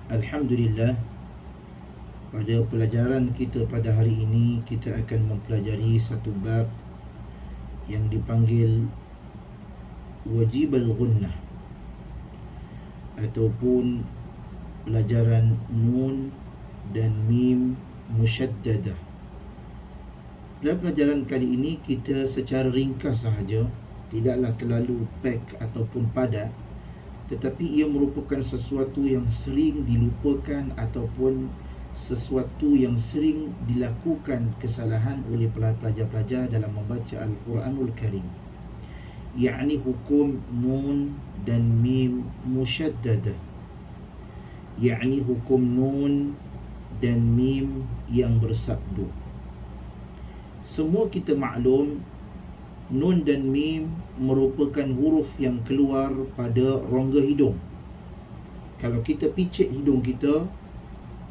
Alhamdulillah, pada pelajaran kita pada hari ini kita akan mempelajari satu bab yang dipanggil wajib al-ghunnah ataupun pelajaran nun dan mim musyaddadah. Dalam pelajaran kali ini kita secara ringkas sahaja, tidaklah terlalu pack ataupun padat, tetapi ia merupakan sesuatu yang sering dilupakan ataupun sesuatu yang sering dilakukan kesalahan oleh pelajar-pelajar dalam membaca Al-Quranul Karim, yakni hukum nun dan mim musyaddadah, yakni hukum nun dan mim yang bersabdu. Semua kita maklum nun dan mim merupakan huruf yang keluar pada rongga hidung. Kalau kita picit hidung kita,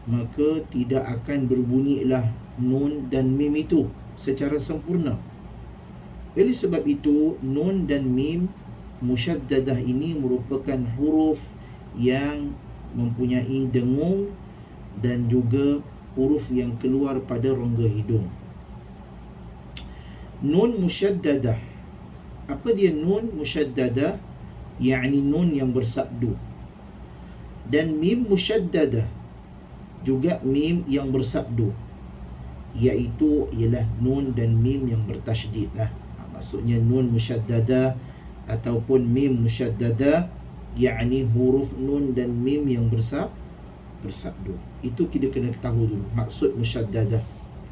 maka tidak akan berbunyilah nun dan mim itu secara sempurna. Oleh sebab itu, nun dan mim musyaddadah ini merupakan huruf yang mempunyai dengung dan juga huruf yang keluar pada rongga hidung. Nun musyaddadah. Apa dia nun musyaddadah? Yakni nun yang bersabdu. Dan mim musyaddadah, juga mim yang bersabdu, iaitu ialah nun dan mim yang bertasydid lah. Maksudnya nun musyaddadah ataupun mim musyaddadah, yakni huruf nun dan mim yang bersabdu. Itu kita kena tahu dulu maksud musyaddadah.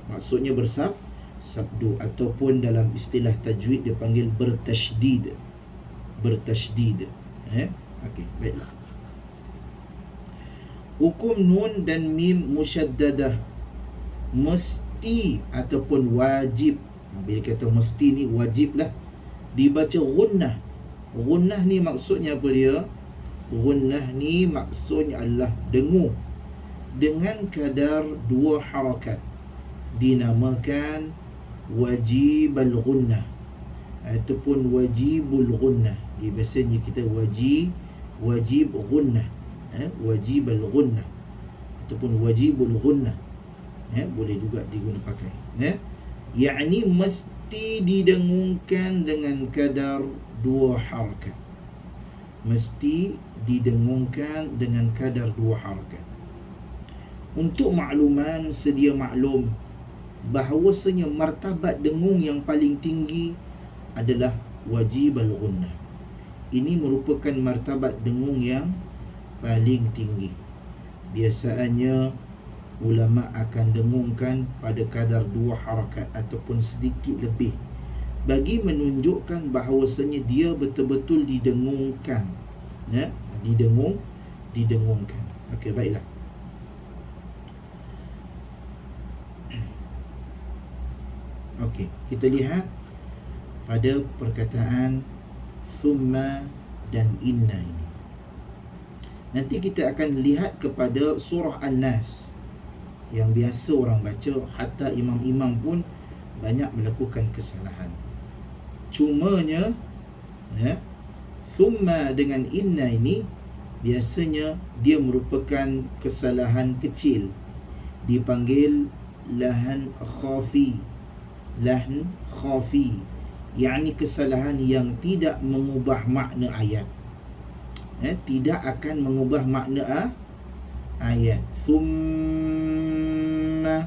Maksudnya bersabdu, ataupun dalam istilah tajwid dia panggil bertasydid. Okey, baiklah. Hukum nun dan mim musyaddadah mesti ataupun wajib. Bila kata mesti ni wajib lah, dibaca ghunnah. Ghunnah ni maksudnya apa dia? Ghunnah ni maksudnya adalah dengung dengan kadar 2 harakat, dinamakan wajib al-ghunnah ataupun wajibul ghunnah. Biasanya kita wajib ghunnah, wajib al-ghunnah ataupun wajibul ghunnah, boleh juga diguna pakai, yakni mesti didengungkan dengan kadar 2 harakat. Mesti didengungkan dengan kadar 2 harakat. Untuk makluman, sedia maklum bahawasanya martabat dengung yang paling tinggi adalah wajib al-ghunnah. Ini merupakan martabat dengung yang paling tinggi. Biasanya ulama akan dengungkan pada kadar 2 harakat ataupun sedikit lebih, bagi menunjukkan bahawasanya dia betul-betul didengungkan, didengungkan. Okey, baiklah. Okey, kita lihat pada perkataan thumma dan inna ini. Nanti kita akan lihat kepada surah An-Nas yang biasa orang baca, hatta imam-imam pun banyak melakukan kesalahan. Cumanya thumma dengan inna ini biasanya dia merupakan kesalahan kecil, dipanggil lahan khafi. Lahn khafi, yakni kesalahan yang tidak mengubah makna ayat, tidak akan mengubah makna ayat. Thumma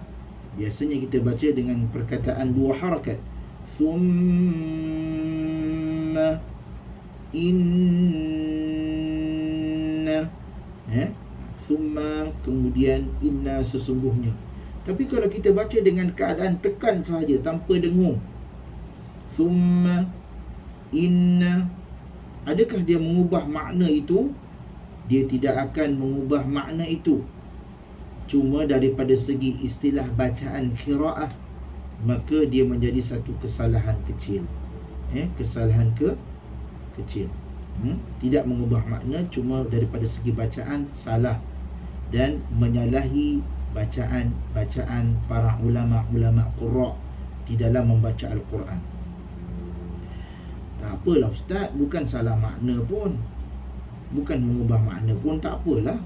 biasanya kita baca dengan perkataan 2 harakat. Thumma inna, thumma kemudian inna sesungguhnya. Tapi kalau kita baca dengan keadaan tekan sahaja tanpa dengung, thumma inna, adakah dia mengubah makna itu? Dia tidak akan mengubah makna itu. Cuma daripada segi istilah bacaan qiraah, maka dia menjadi satu kesalahan kecil. Kesalahan kecil. Tidak mengubah makna, cuma daripada segi bacaan salah dan menyalahi bacaan para ulama qurra di dalam membaca Al-Quran. Tak apalah ustaz, bukan salah makna pun, bukan mengubah makna pun, tak apalah.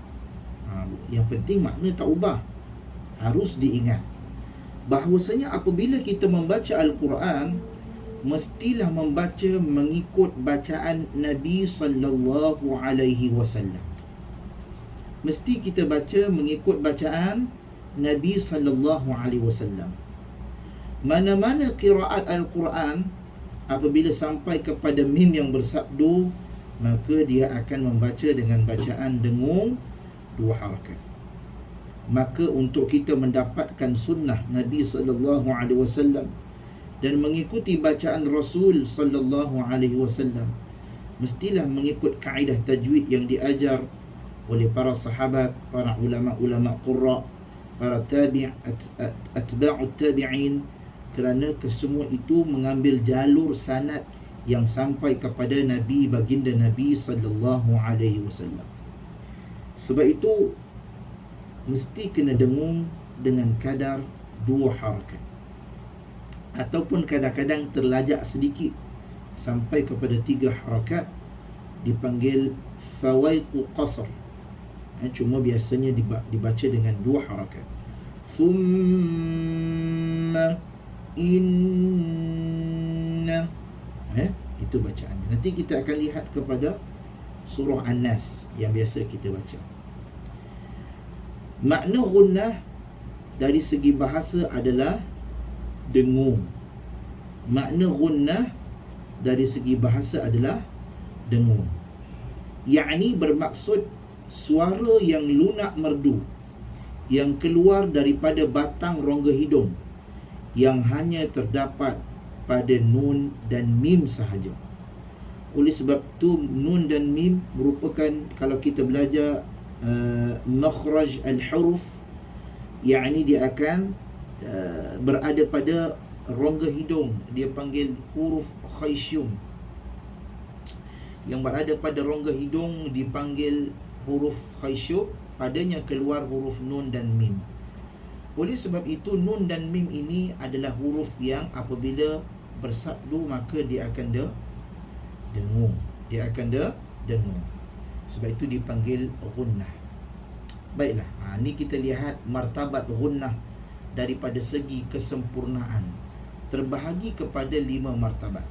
ma'bud. Yang penting makna tak ubah. Harus diingat bahawasanya apabila kita membaca Al-Quran, mestilah membaca mengikut bacaan Nabi sallallahu alaihi wasallam. Mesti kita baca mengikut bacaan Nabi sallallahu alaihi wasallam. Mana-mana qiraat Al-Quran apabila sampai kepada mim yang bersabdu, maka dia akan membaca dengan bacaan dengung 2 harakat. Maka untuk kita mendapatkan sunnah Nabi sallallahu alaihi wasallam dan mengikuti bacaan Rasul sallallahu alaihi wasallam, mestilah mengikut kaedah tajwid yang diajar oleh para sahabat, para ulama-ulama qurra, para atba'ut tabi'in, kerana kesemua itu mengambil jalur sanad yang sampai kepada Nabi, baginda Nabi sallallahu alaihi wasallam. Sebab itu mesti kena dengung dengan kadar 2 harakat, ataupun kadang-kadang terlajak sedikit sampai kepada 3 harakat, dipanggil fawaiqu qasr. Cuma biasanya dibaca dengan 2 harakat. Thumma inna, itu bacaannya. Nanti kita akan lihat kepada surah An-Nas yang biasa kita baca. Makna gunnah dari segi bahasa adalah dengung. Makna gunnah dari segi bahasa adalah dengung, yakni bermaksud suara yang lunak merdu yang keluar daripada batang rongga hidung, yang hanya terdapat pada nun dan mim sahaja. Oleh sebab tu nun dan mim merupakan, kalau kita belajar makhraj al-huruf, yakni dia akan berada pada rongga hidung. Dia panggil huruf khaysyum. Yang berada pada rongga hidung dipanggil huruf khaysyum, padanya keluar huruf nun dan mim. Oleh sebab itu nun dan mim ini adalah huruf yang apabila bersabdu maka dia akan dengung. Dia akan dengung. Sebab itu dipanggil gunnah. Baiklah, ni kita lihat martabat gunnah daripada segi kesempurnaan. Terbahagi kepada 5 martabat.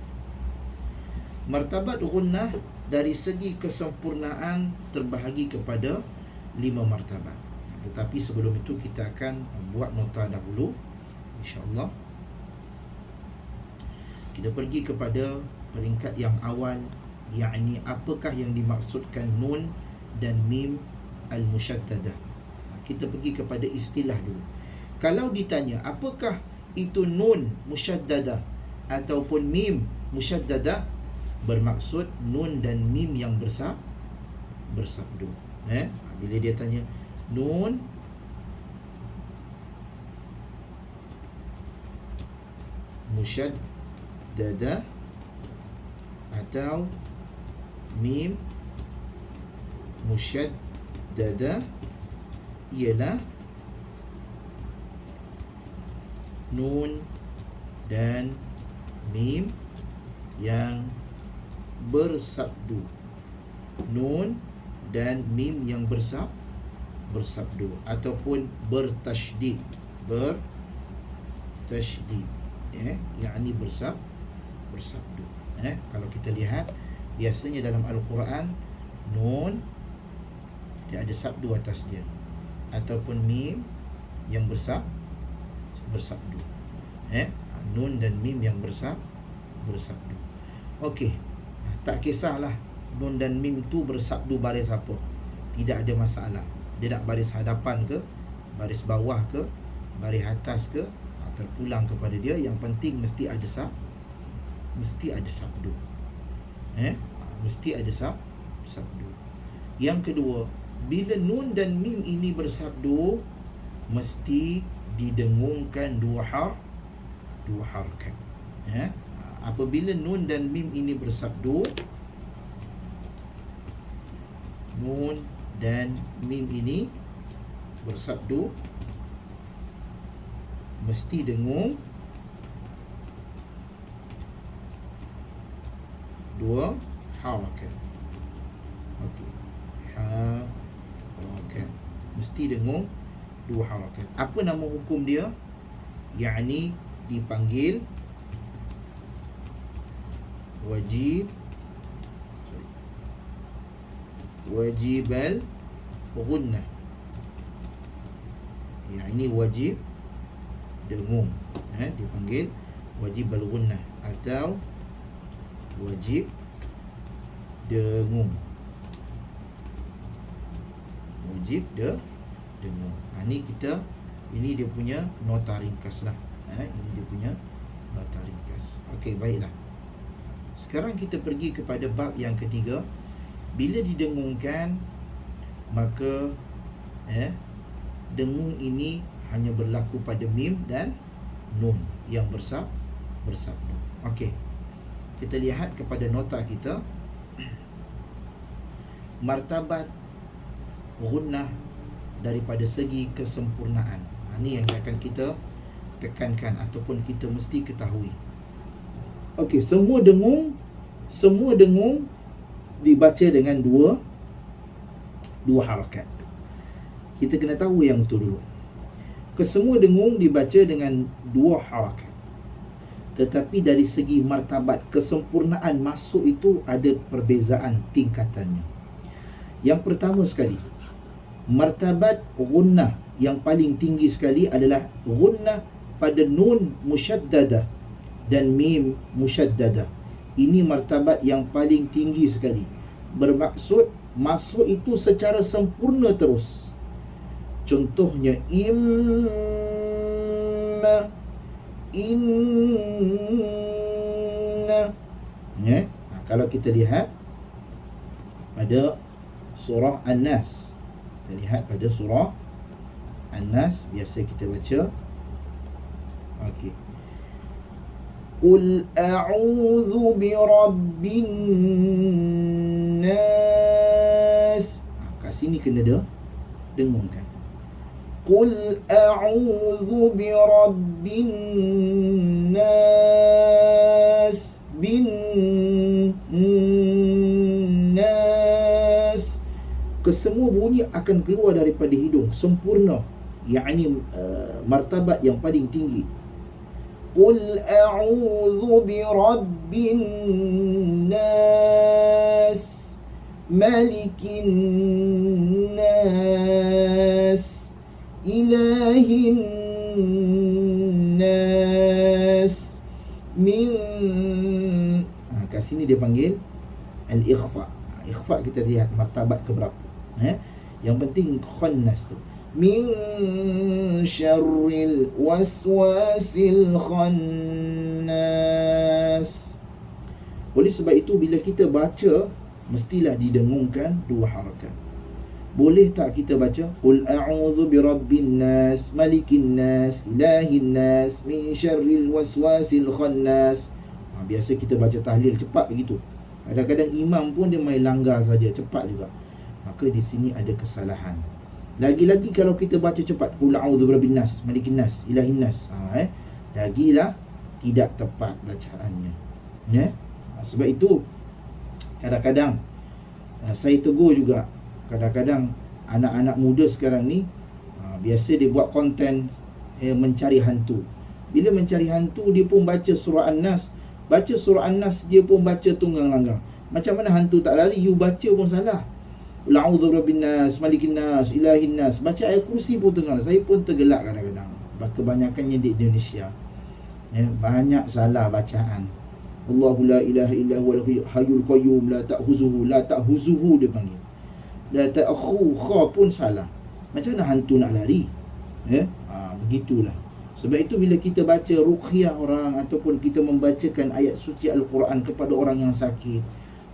Martabat gunnah dari segi kesempurnaan terbahagi kepada 5 martabat. Tetapi sebelum itu kita akan buat nota dahulu, InsyaAllah. Kita pergi kepada peringkat yang awal, yakni apakah yang dimaksudkan nun dan mim al-musyaddadah. Kita pergi kepada istilah dulu. Kalau ditanya apakah itu nun musyaddadah ataupun mim musyaddadah, bermaksud nun dan mim yang bersabdu. Bila dia tanya nun musyaddadah atau mim musyaddadah, ialah nun dan mim yang bersabdu. Nun dan mim yang bersabdu ataupun bertasydid. Yakni bersabdu. Kalau kita lihat biasanya dalam Al-Quran, nun dia ada sabdu atas dia, ataupun mim yang bersabdu. Nun dan mim yang bersabdu. Okey, tak kisahlah nun dan mim tu bersabdu baris apa, tidak ada masalah. Dia nak baris hadapan ke, baris bawah ke, baris atas ke, terpulang kepada dia. Yang penting mesti ada sabdu. Mesti ada sabdu. Yang kedua, bila nun dan mim ini bersabdu, mesti didengungkan 2 harakat. Apabila nun dan mim ini bersabdu, nun dan mim ini bersabdu, mesti dengung 2 harakat. Okey, harakat. Mesti dengung 2 harakat. Apa nama hukum dia? Yakni dipanggil wajibal ghunnah. Yakni wajib dengung, dipanggil wajibal ghunnah atau wajib dengung. Dengung. Ini dia punya nota ringkas lah. Ini dia punya nota ringkas. Okey, baiklah. Sekarang kita pergi kepada bab yang ketiga. Bila didengungkan, maka dengung ini hanya berlaku pada mim dan nun yang bersabdu. Okey. Kita lihat kepada nota kita. Martabat ghunnah daripada segi kesempurnaan. Ini yang akan kita tekankan ataupun kita mesti ketahui. Okey, semua dengung dibaca dengan dua harakat. Kita kena tahu yang itu dulu. Kesemua dengung dibaca dengan 2 harakat. Tetapi dari segi martabat kesempurnaan masuk itu ada perbezaan tingkatannya. Yang pertama sekali, martabat ghunnah yang paling tinggi sekali adalah ghunnah pada nun musyaddadah dan mim musyaddadah. Ini martabat yang paling tinggi sekali. Bermaksud masuk itu secara sempurna terus. Contohnya inna. Kalau kita lihat pada surah An-Nas, kita lihat pada surah An-Nas, biasa kita baca. Okey. Qul a'udzu birabbin nas. Kat sini kena dengungkan. Qul a'udzu birabbin nas bin nas. Kesemua bunyi akan keluar daripada hidung sempurna, yakni martabat yang paling tinggi. Qul a'udzu birabbin nas malikin nas ilahin nas min. Kat sini dia panggil al-ikhfa. Ikhfa kita lihat martabat keberapa. Yang penting khannas tu. Min syarril waswasil khannas. Oleh sebab itu bila kita baca mestilah didengungkan 2 harakat. Boleh tak kita baca qul a'udzu birabbin nas malikin nas ilahin nas min syarril waswasil khannas. Biasa kita baca tahlil cepat begitu. Kadang-kadang imam pun dia main langgar saja, cepat juga. Maka di sini ada kesalahan. Lagi-lagi kalau kita baca cepat qul a'udzu birabbin nas malikin nas ilahin nas, lagilah tidak tepat bacaannya. Sebab itu kadang-kadang saya tegur juga, kadang-kadang anak-anak muda sekarang ni biasa dia buat konten mencari hantu. Bila mencari hantu dia pun baca surah An-Nas. Baca surah An-Nas dia pun baca tunggang langgang. Macam mana hantu tak lari? You baca pun salah. A'udzu birabbin nas malikin nas ilahin nas. Baca ayat kursi pun tengah. Saya pun tergelak kadang-kadang. Kebanyakannya di Indonesia banyak salah bacaan. Allahu la ilaha illa huwal hayyul qayyum la ta'khuzuhu dia panggil. La ta'khu kha pun salah. Macam mana hantu nak lari? Begitulah. Sebab itu bila kita baca ruqyah orang ataupun kita membacakan ayat suci Al-Quran kepada orang yang sakit,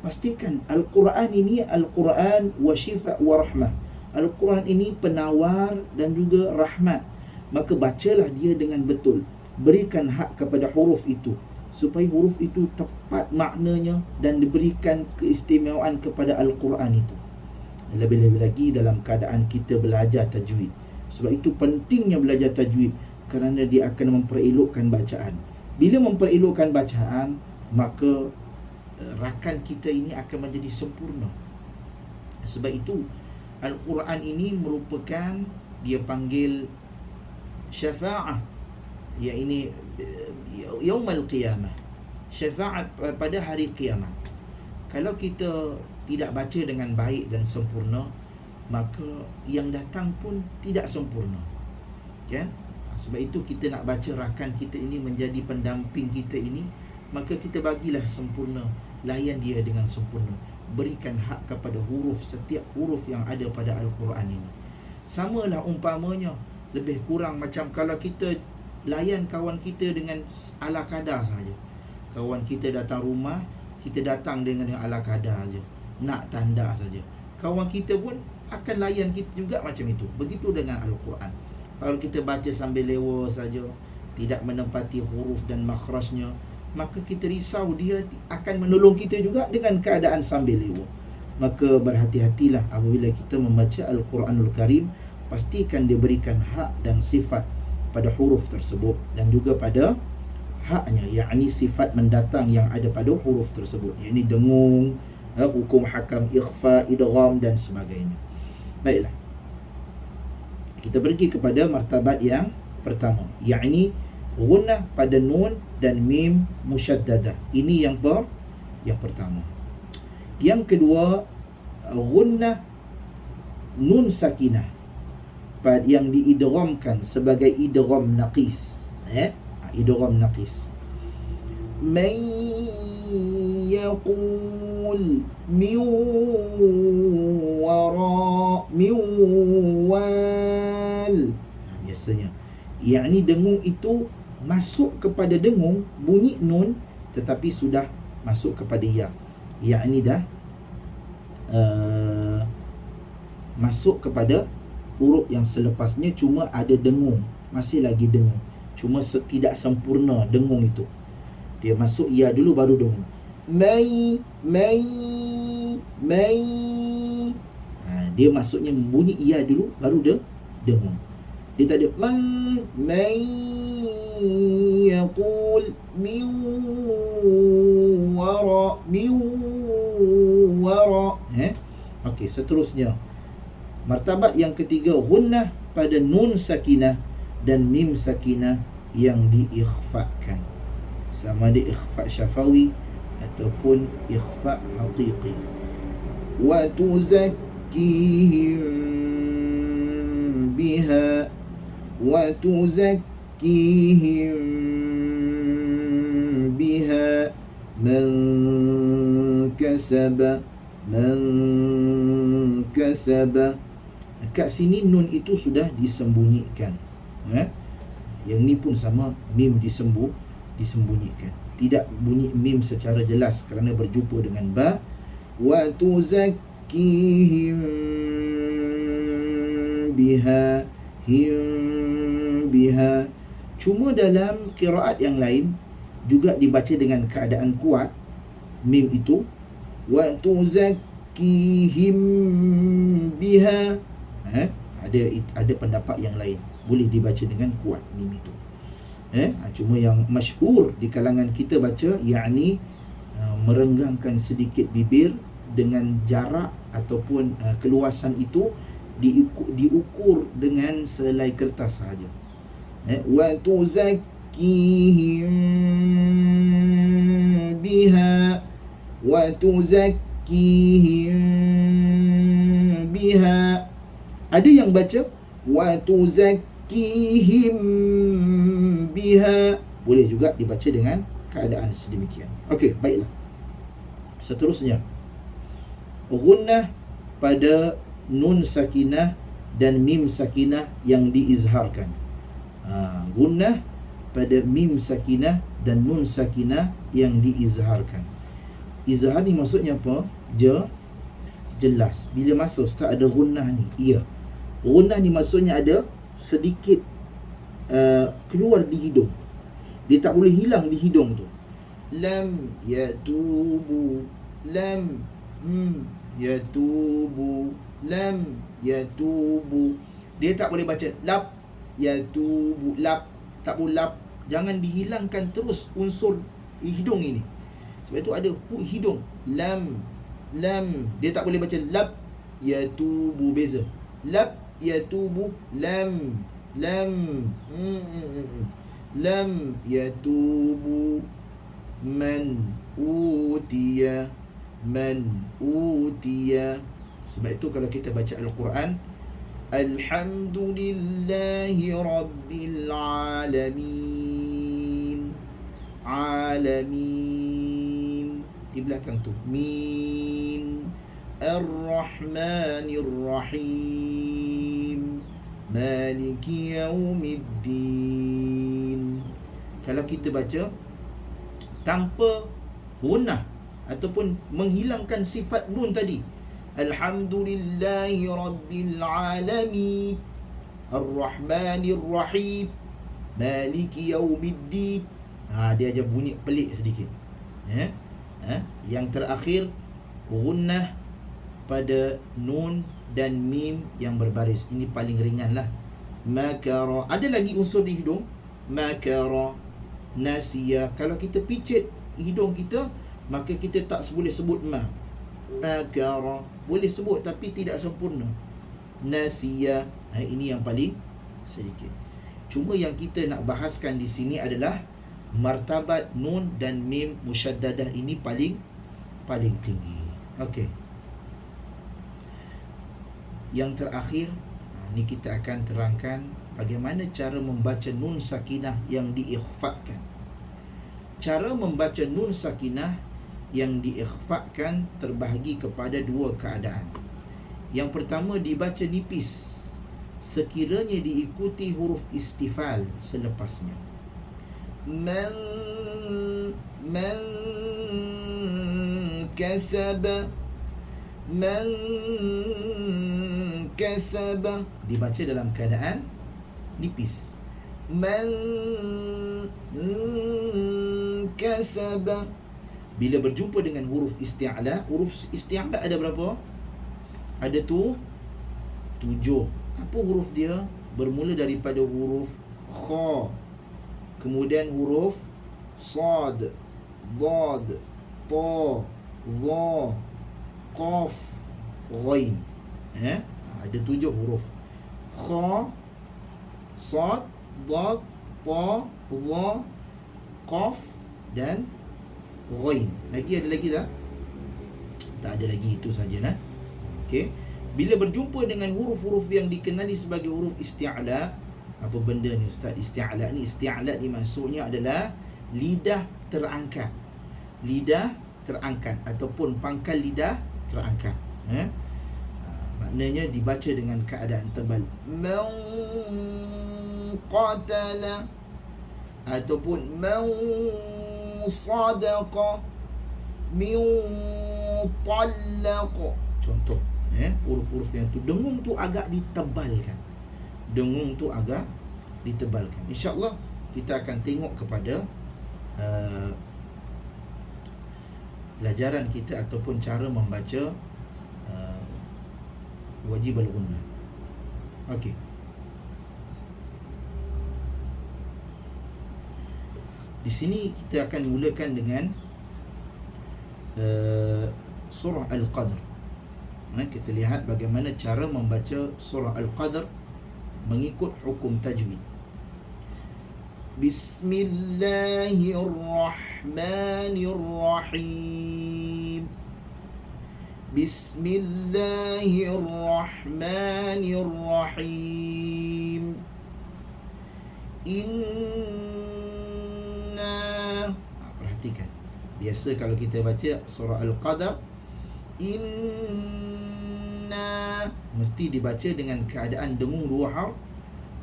pastikan Al-Quran ini Al-Quran wa syifa wa rahmah. Al-Quran ini penawar dan juga rahmat. Maka bacalah dia dengan betul. Berikan hak kepada huruf itu supaya huruf itu tepat maknanya dan diberikan keistimewaan kepada Al-Quran itu. Lebih-lebih lagi dalam keadaan kita belajar tajwid. Sebab itu pentingnya belajar tajwid, kerana dia akan memperelokkan bacaan. Bila memperelokkan bacaan, maka rakan kita ini akan menjadi sempurna. Sebab itu Al-Quran ini merupakan, dia panggil syafa'ah, iaitu yaumul qiyamah, syafaat pada hari kiamat. Kalau kita tidak baca dengan baik dan sempurna, maka yang datang pun tidak sempurna, kan? Sebab itu kita nak baca rakan kita ini menjadi pendamping kita ini, maka kita bagilah sempurna, layan dia dengan sempurna, berikan hak kepada huruf, setiap huruf yang ada pada Al-Quran ini. Samalah umpamanya, lebih kurang macam kalau kita layan kawan kita dengan ala kadar saja. Kawan kita datang rumah, kita datang dengan ala kadar saja, nak tanda saja. Kawan kita pun akan layan kita juga macam itu. Begitu dengan Al-Quran. Kalau kita baca sambil lewa saja, tidak menempati huruf dan makhrajnya, maka kita risau dia akan menolong kita juga dengan keadaan sambil lewa. Maka berhati-hatilah apabila kita membaca Al-Quranul Karim. Pastikan dia berikan hak dan sifat pada huruf tersebut dan juga pada haknya, yakni sifat mendatang yang ada pada huruf tersebut, yakni dengung, hukum hakam, ikhfa, idgham dan sebagainya. Baiklah, kita pergi kepada martabat yang pertama, yakni gunnah pada nun dan mim musyaddadah. Ini yang pertama. Yang kedua, gunnah nun sakinah yang diidghamkan sebagai idgham naqis, idgham naqis. Man yaqul min wara min wal, biasanya yakni dengung itu masuk kepada dengung, bunyi nun tetapi sudah masuk kepada ya, yakni dah masuk kepada huruf yang selepasnya, cuma ada dengung, masih lagi dengung, cuma tidak sempurna dengung itu. Dia masuk ya dulu baru dengung. Mai dia maksudnya bunyi ya dulu baru dia dengung. Dia tak ada mai yaqul min wara. Okey, seterusnya martabat yang ketiga, gunnah pada nun sakinah dan mim sakinah yang diikhfakan, sama ada ikhfa syafawi ataupun ikhfa haqiqi. Wa tuzakkihim biha, wa tuzakkihim biha man kasaba. Kat sini nun itu sudah disembunyikan, yang ni pun sama, mim disembunyikan, tidak bunyi mim secara jelas kerana berjumpa dengan ba. Wa tuzakkihim biha, cuma dalam qiraat yang lain juga dibaca dengan keadaan kuat mim itu. Wa tuzakkihim biha, ada pendapat yang lain, boleh dibaca dengan kuat mim itu. Cuma yang masyhur di kalangan kita baca, yakni merenggangkan sedikit bibir dengan jarak ataupun keluasan itu diukur dengan selai kertas sahaja. Wa tuzakkihim biha, wa tuzakkihim biha. Ada yang baca wa tuzakkihim biha, boleh juga dibaca dengan keadaan sedemikian. Okey, baiklah. Seterusnya, gunnah pada nun sakinah dan mim sakinah yang diizharkan. Gunnah pada mim sakinah dan nun sakinah yang diizharkan. Izhar ni maksudnya apa? Jelas. Bila masa ustaz ada gunnah ni? Iya. Gunnah ni maksudnya ada sedikit keluar di hidung. Dia tak boleh hilang di hidung tu. Lam yatubu, lam yatubu, lam yatubu. Dia tak boleh baca lap yatubu, lap. Tak boleh lap. Jangan dihilangkan terus unsur hidung ini. Sebab itu ada hidung lam. Dia tak boleh baca lap yatubu, beza. Lab yatubu, lam lam yatubu, man utiya. Sebab itu kalau kita baca Al-Quran, Alhamdulillahi Rabbil Alamin. Di belakang tu Mim, Ar-Rahmanir Rahim, Maliki Yaumiddin. Kalau kita baca tanpa gunnah ataupun menghilangkan sifat nun tadi, Alhamdulillahi Rabbil Alamin, Ar-Rahmanir Rahim, Maliki Yaumiddin. Dia aja bunyi pelik sedikit. Yang terakhir gunnah pada nun dan mim yang berbaris. Ini paling ringan lah. Makara. Ada lagi unsur di hidung. Makara, nasiya. Kalau kita picit hidung kita, maka kita tak boleh sebut makara. Boleh sebut tapi tidak sempurna. Nasiya. Ini yang paling sedikit. Cuma yang kita nak bahaskan di sini adalah martabat nun dan mim musyaddadah ini paling tinggi. Okey. Yang terakhir, ni kita akan terangkan bagaimana cara membaca nun sakinah yang diikhfakan. Cara membaca nun sakinah yang diikhfakan terbahagi kepada dua keadaan. Yang pertama, dibaca nipis sekiranya diikuti huruf istifal selepasnya. Man kasaba, man kasaba, dibaca dalam keadaan nipis. Man kasaba. Bila berjumpa dengan huruf isti'la ada berapa? Ada 7. Apa huruf dia? Bermula daripada huruf kha, kemudian huruf sad, dad, ta, dha, qaf, ghain. Ada 7 huruf. Kha, sad, dad, ta, dha, qaf dan ghain. Ada lagi tak? Tak ada lagi, itu sajalah. Okey. Bila berjumpa dengan huruf-huruf yang dikenali sebagai huruf isti'la, apa benda ni ustaz? Isti'la ni maksudnya adalah lidah terangkat. Lidah terangkat ataupun pangkal lidah terangkat. Maknanya dibaca dengan keadaan tebal. Man qatala ataupun man sadaqa, min talaqa. Contoh, huruf-huruf yang tu, dengung tu agak ditebalkan. InsyaAllah kita akan tengok kepada pelajaran kita ataupun cara membaca wajib al-gunnah. Okey. Di sini kita akan mulakan dengan surah Al-Qadr. Kita lihat bagaimana cara membaca surah Al-Qadr mengikut hukum tajwid. Bismillahirrahmanirrahim. Bismillahirrahmanirrahim. Perhatikan. Biasa kalau kita baca surah Al-Qadr, mesti dibaca dengan keadaan dengung dua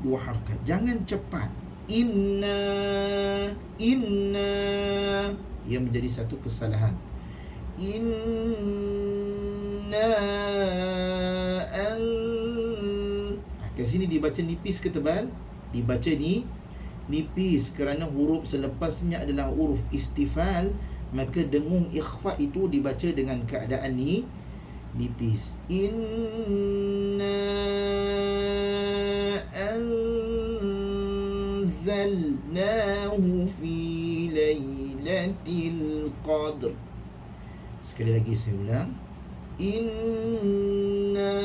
harakat. Jangan cepat. Inna. Ia menjadi satu kesalahan. Inna ke sini dibaca nipis ke tebal? Dibaca nipis kerana huruf selepasnya adalah huruf istifal, maka dengung ikhfa itu dibaca dengan keadaan nipis. Inna anzalnahu fi lailatul qadr. Sekali lagi saya ulang. Inna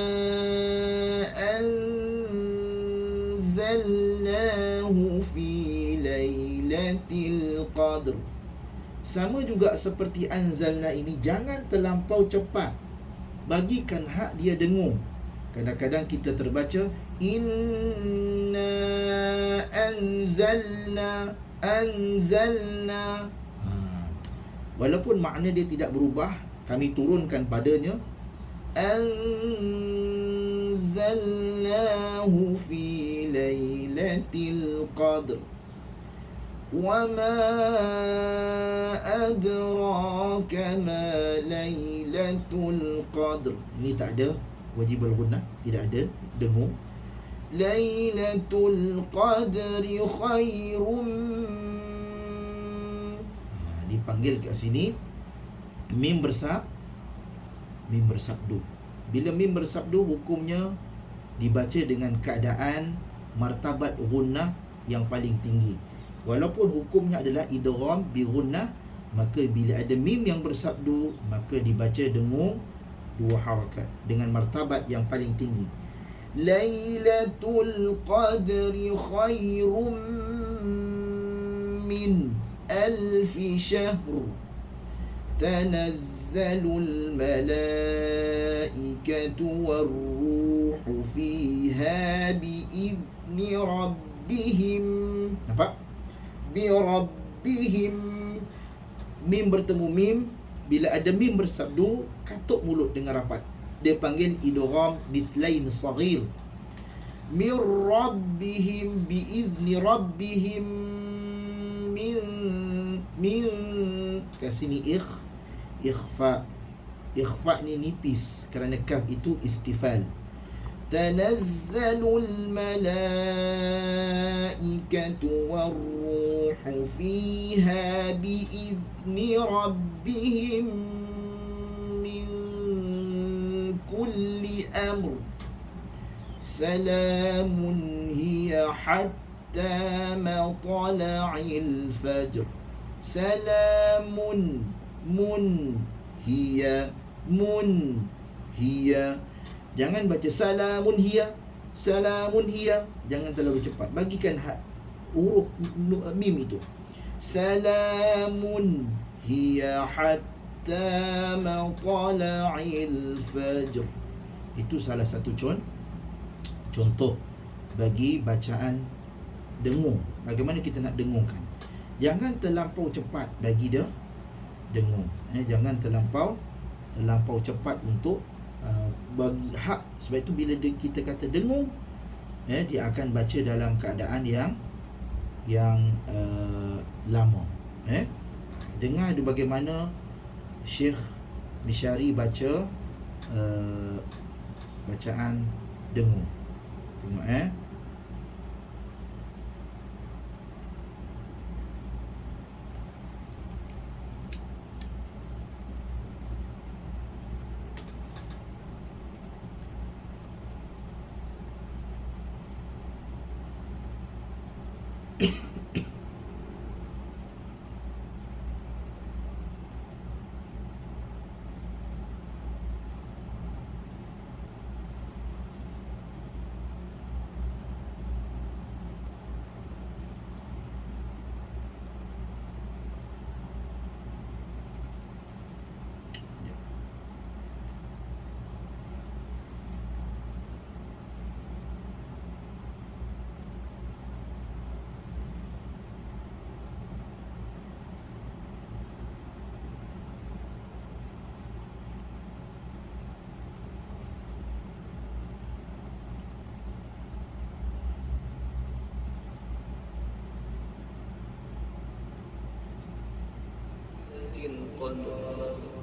anzalnahu fi lailatul qadr. Sama juga seperti anzalna ini, jangan terlampau cepat. Bagikan hak dia dengung. Kadang-kadang kita terbaca inna anzalna. Walaupun makna dia tidak berubah, kami turunkan padanya anzalnahu fi lailatul qadr. وَمَا أَدْرَاكَ مَا لَيْلَةُ الْقَدْرِ. Ini tak ada wajib al-gunnah, tidak ada dengung. Lailatul Qadri khairum. Dipanggil kat sini mim bersabdu. Bila mim bersabdu, hukumnya dibaca dengan keadaan martabat gunnah yang paling tinggi. Walaupun hukumnya adalah idgham bi gunnah, maka bila ada mim yang bersabdu, maka dibaca dengung 2 harakat dengan martabat yang paling tinggi. Lailatul Qadri khairum min alfi syahr. Tanazzalul malaikatu warruhu fiha biizni rabbihim. Nampak? Bi rabbihim. Mim bertemu mim. Bila ada mim bersabdu, katuk mulut dengan rapat. Dia panggil idgham mithlain saghir. Mir rabbihim biizni rabbihim. Min kasini ikhfa. Ikhfa ni nipis kerana kaf itu istifal. Tanazzalul malaikatu warruhu fiha biizni rabbihim min kulli amr. Salamun hiya hatta matla'il fajr. Salamun hiya. Jangan baca salamun hiya. Jangan terlalu cepat. Bagikan huruf mim itu. Salamun hiya hatta matla'il fajr. Itu salah satu contoh bagi bacaan dengung. Bagaimana kita nak dengungkan? Jangan terlampau cepat bagi dia dengung. Jangan terlampau cepat untuk bagi hak. Sebab itu bila kita kata dengung, dia akan baca dalam keadaan yang lama. Dengar ada bagaimana Syekh Mishari baca bacaan dengung. Tengok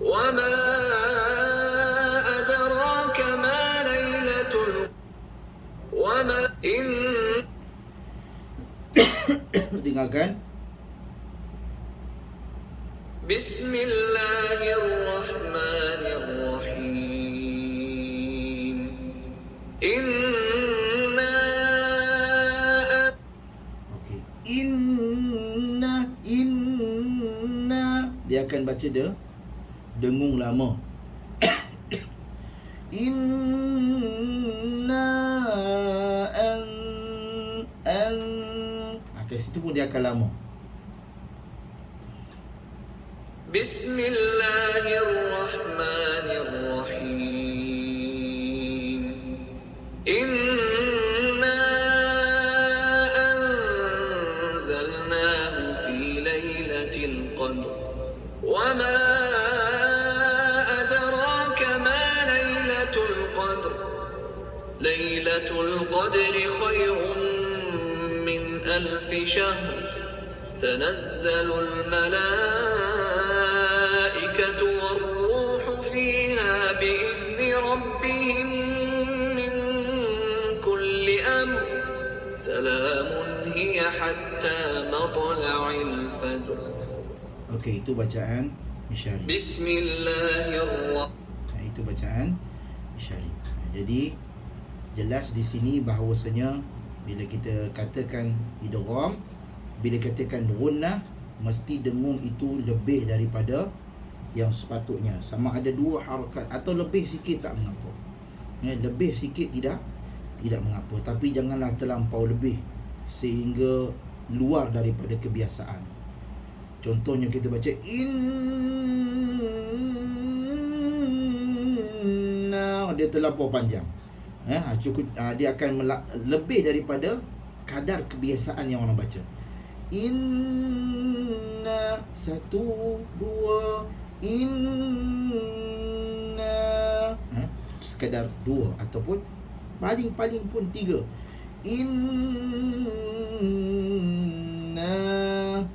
وما أدراك ما ليلة وما إن. Dengarkan. Bismillahirrahmanirrahim. Inna. Okey. Inna. Dia akan baca dia dengung lama. Inna an kat situ pun dia akan lama. Bismillahirrahmanirrahim. Inna anzalnahu fi lailatul qadr. Wa ma adraka ma lailatul qadr. Lailatul qadri khairun min alf shahr. تنزل الملائكة والروح فيها بإذن ربهم من كل أمر سلام هي حتى مطلع الفجر. Okey, itu bacaan Misyari. Bismillahirrahmanirrahim. Itu bacaan Misyari. Jadi jelas di sini bahawasanya bila kita katakan idgham, bila katakan gunnah, mesti dengung itu lebih daripada yang sepatutnya. Sama ada dua harakat atau lebih sikit tak mengapa. Lebih sikit tidak mengapa. Tapi janganlah terlampau lebih sehingga luar daripada kebiasaan. Contohnya kita baca inna, dia terlampau panjang. Cukup, dia akan lebih daripada kadar kebiasaan yang orang baca. Inna, satu, dua, inna, sekadar dua ataupun paling-paling pun tiga. Inna,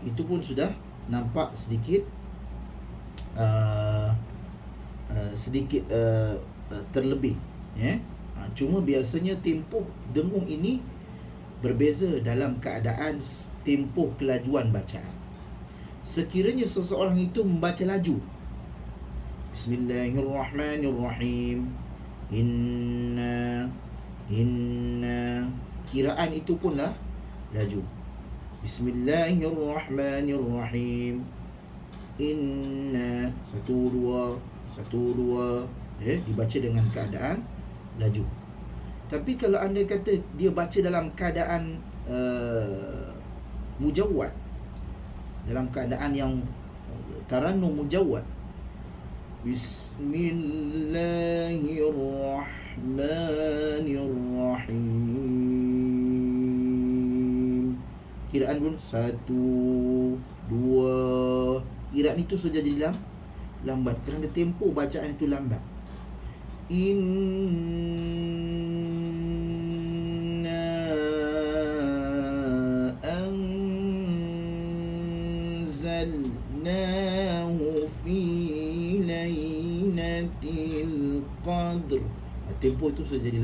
itu pun sudah nampak sedikit terlebih. Cuma biasanya tempoh dengung ini berbeza dalam keadaan tempoh kelajuan bacaan. Sekiranya seseorang itu membaca laju, Bismillahirrahmanirrahim, inna, kiraan itu punlah laju. Bismillahirrahmanirrahim, inna, satu dua, dibaca dengan keadaan laju. Tapi kalau anda kata dia baca dalam keadaan mujawwad, dalam keadaan yang tarannum mujawwad, Bismillahirrahmanirrahim, kiraan pun satu, dua, kiraan itu saja jadi lambat kerana tempoh bacaan itu lambat. Anzalnahu fi lailatul qadr. Tempoh itu sudah jadi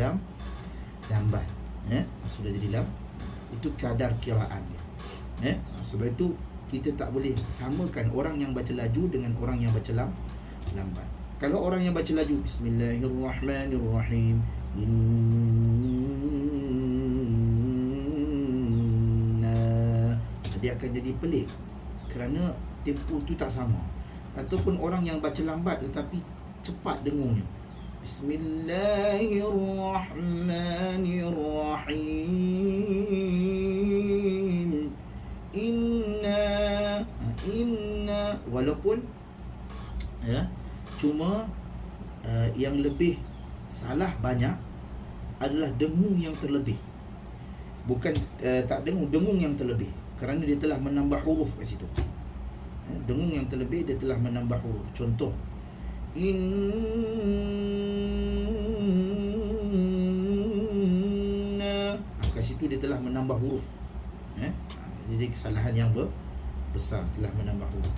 lambat. Sudah jadi itu kadar kiraan dia. Sebab itu kita tak boleh samakan orang yang baca laju dengan orang yang baca lambat. Kalau orang yang baca laju, Bismillahirrahmanirrahim, inna, dia akan jadi pelik kerana tempoh itu tak sama. Ataupun orang yang baca lambat tetapi cepat dengungnya, Bismillahirrahmanirrahim, inna, walaupun cuma yang lebih salah banyak adalah dengung yang terlebih. Bukan tak dengung yang terlebih, kerana dia telah menambah huruf kat situ. Dengung yang terlebih, dia telah menambah huruf. Contoh, inna, kat situ dia telah menambah huruf. Jadi kesalahan yang besar, telah menambah huruf.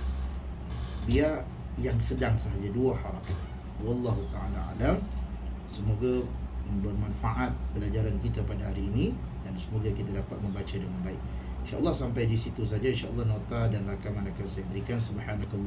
Biar yang sedang sahaja, dua harakat. Wallahu ta'ala alam. Semoga bermanfaat pelajaran kita pada hari ini dan semoga kita dapat membaca dengan baik. InsyaAllah sampai di situ saja. InsyaAllah nota dan rakaman akan saya berikan. Subhanakallah.